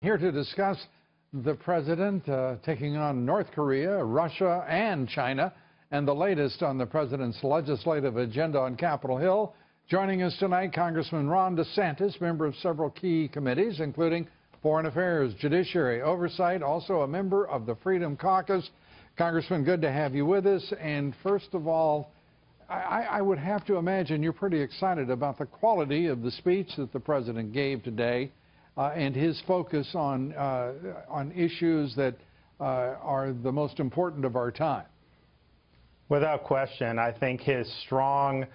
Here to discuss the president taking on North Korea, Russia, and China, and the latest on the president's legislative agenda on Capitol Hill. Joining us tonight, Congressman Ron DeSantis, member of several key committees, including Foreign Affairs, Judiciary, Oversight, also a member of the Freedom Caucus. Congressman, good to have you with us. And first of all, I would have to imagine you're pretty excited about the quality of the speech that the president gave today. And his focus on issues that are the most important of our time. Without question, I think his strong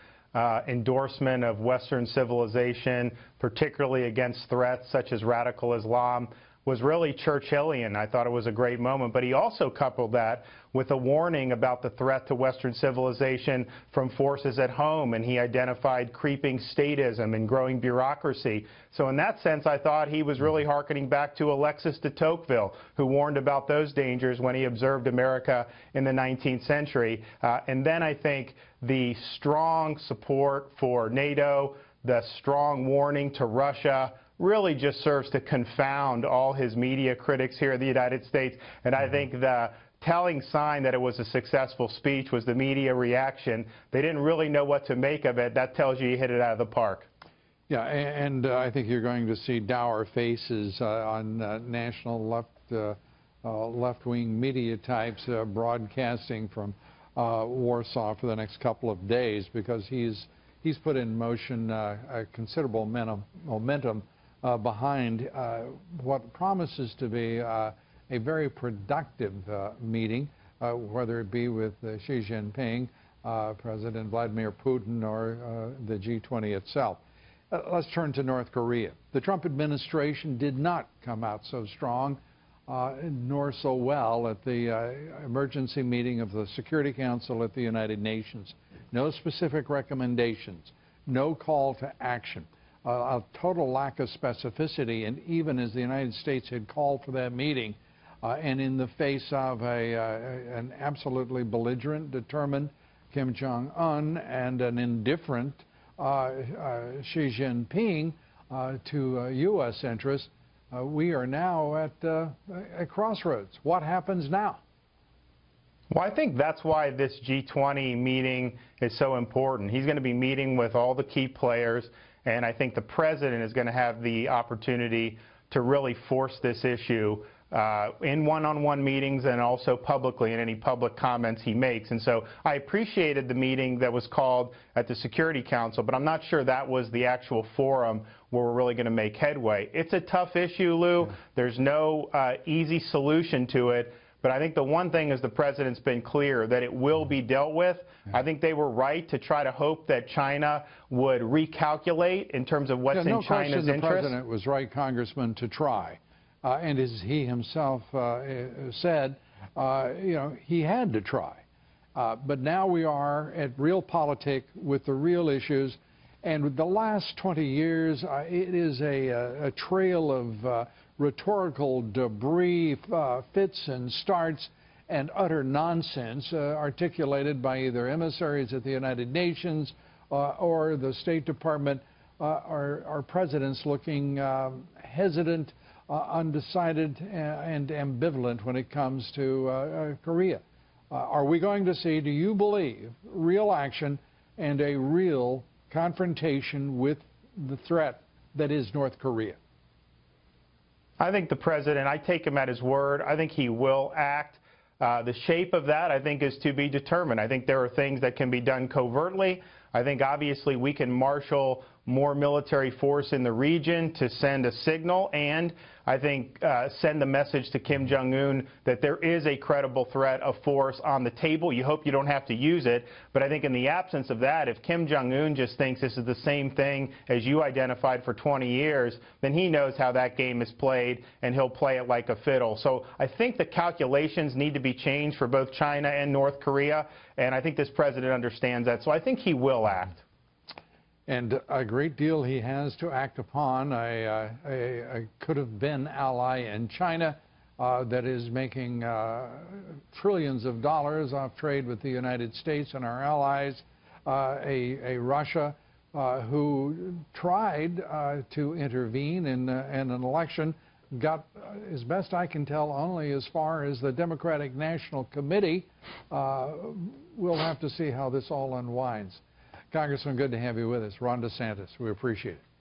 endorsement of Western civilization, particularly against threats such as radical Islam, was really Churchillian. I thought it was a great moment. But he also coupled that with a warning about the threat to Western civilization from forces at home, and he identified creeping statism and growing bureaucracy. So in that sense, I thought he was really hearkening back to Alexis de Tocqueville, who warned about those dangers when he observed America in the 19th century. And then I think the strong support for NATO, the strong warning to Russia, really just serves to confound all his media critics here in the United States. And I think the telling sign that it was a successful speech was the media reaction. They didn't really know what to make of it. That tells you he hit it out of the park. Yeah, and I think you're going to see dour faces on national left-wing media types broadcasting from Warsaw for the next couple of days, because he's put in motion a considerable momentum behind what promises to be a very productive meeting, whether it be with Xi Jinping, President Vladimir Putin, or the G20 itself. Let's turn to North Korea. The Trump administration did not come out so strong nor so well at the emergency meeting of the Security Council at the United Nations. No specific recommendations, no call to action. A total lack of specificity, and even as the United States had called for that meeting, and in the face of an absolutely belligerent, determined Kim Jong-un and an indifferent Xi Jinping to U.S. interests, we are now at a crossroads. What happens now? Well, I think that's why this G20 meeting is so important. He's going to be meeting with all the key players, and I think the president is going to have the opportunity to really force this issue in one-on-one meetings and also publicly in any public comments he makes. And so I appreciated the meeting that was called at the Security Council, but I'm not sure that was the actual forum where we're really going to make headway. It's a tough issue, Lou. There's no easy solution to it. But I think the one thing is the president's been clear that it will be dealt with. I think they were right to try to hope that China would recalculate in terms of what's in China's interest. The president was right, Congressman, to try. And as he himself said, you know, he had to try. But now we are at real politic with the real issues. And with the last 20 years, it is a trail of rhetorical debris, fits and starts, and utter nonsense articulated by either emissaries at the United Nations or the State Department, our presidents looking hesitant, undecided, and ambivalent when it comes to Korea. Are we going to see, do you believe, real action and a real confrontation with the threat that is North Korea? I think the president, I take him at his word. I think he will act. The shape of that, I think, is to be determined. I think there are things that can be done covertly. I think, obviously, we can marshal more military force in the region to send a signal, and I think send the message to Kim Jong-un that there is a credible threat of force on the table. You hope you don't have to use it, but I think in the absence of that, if Kim Jong-un just thinks this is the same thing as you identified for 20 years, then he knows how that game is played, and he'll play it like a fiddle. So I think the calculations need to be changed for both China and North Korea, and I think this president understands that, so I think he will act. And a great deal he has to act upon. A could-have-been ally in China that is making trillions of dollars off trade with the United States and our allies. A Russia who tried to intervene in an election got, as best I can tell, only as far as the Democratic National Committee. We'll have to see how this all unwinds. Congressman, good to have you with us. Ron DeSantis, we appreciate it.